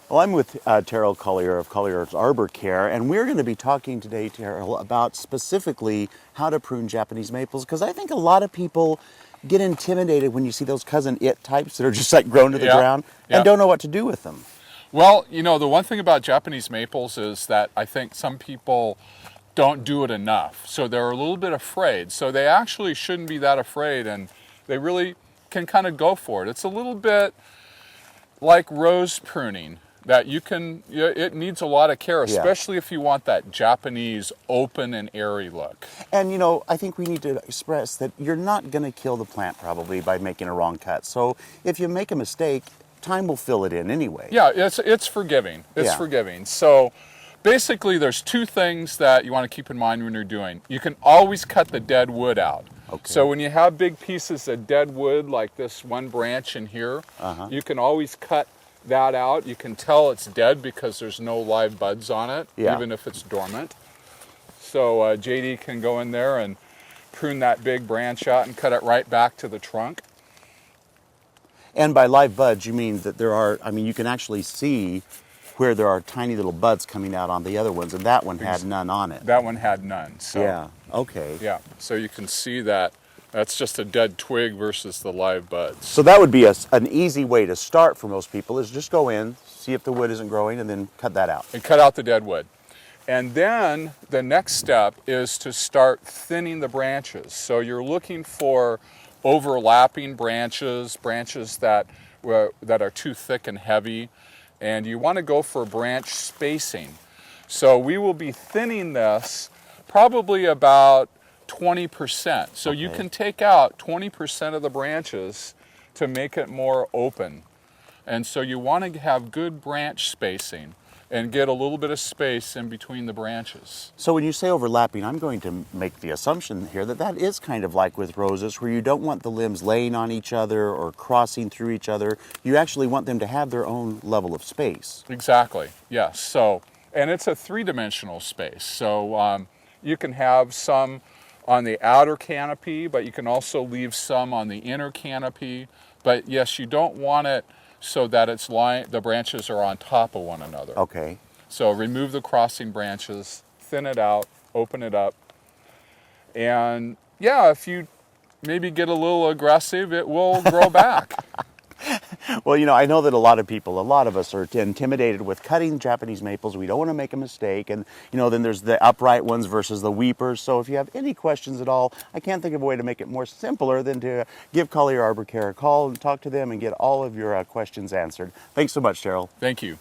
Well, I'm with Terrill Collier of Collier's Arbor Care, and we're going to be talking today, Terrill, about specifically how to prune Japanese maples, because I think a lot of people get intimidated when you see those cousin it types that are just like grown to the ground and don't know what to do with them. Well, you know, the one thing about Japanese maples is that I think some people don't do it enough. So they're a little bit afraid. So they actually shouldn't be that afraid, and they really can kind of go for it. It's a little bit like rose pruning, that you can, it needs a lot of care, especially if you want that Japanese open and airy look. And you know, I think we need to express that you're not going to kill the plant probably by making a wrong cut. So if you make a mistake, time will fill it in anyway. Yeah, it's forgiving. It's forgiving. So basically there's two things that you want to keep in mind when you're doing. You can always cut the dead wood out. Okay. So when you have big pieces of dead wood like this one branch in here, you can always cut that out. You can tell it's dead because there's no live buds on it, even if it's dormant. So JD can go in there and prune that big branch out and cut it right back to the trunk. And by live buds, you mean that there are, I mean, you can actually see where there are tiny little buds coming out on the other ones, and that one had none on it. That one had none. So, yeah, okay. Yeah, so you can see that that's just a dead twig versus the live buds. So that would be an easy way to start for most people, is just go in, see if the wood isn't growing, and then cut that out. And cut out the dead wood. And then the next step is to start thinning the branches. So you're looking for overlapping branches, branches that are too thick and heavy, and you want to go for branch spacing. So we will be thinning this probably about 20%. So you can take out 20% of the branches to make it more open. And so you want to have good branch spacing and get a little bit of space in between the branches. So when you say overlapping, I'm going to make the assumption here that that is kind of like with roses, where you don't want the limbs laying on each other or crossing through each other. You actually want them to have their own level of space. Exactly, yes. So, and it's a three-dimensional space. So you can have some on the outer canopy, but you can also leave some on the inner canopy. But yes, you don't want it so that the branches are on top of one another. Okay. So remove the crossing branches, thin it out, open it up. And yeah, if you maybe get a little aggressive, it will grow back. Well, you know, I know that a lot of us are intimidated with cutting Japanese maples. We don't want to make a mistake. And, you know, then there's the upright ones versus the weepers. So if you have any questions at all, I can't think of a way to make it more simpler than to give Collier Arbor Care a call and talk to them and get all of your questions answered. Thanks so much, Terrill. Thank you.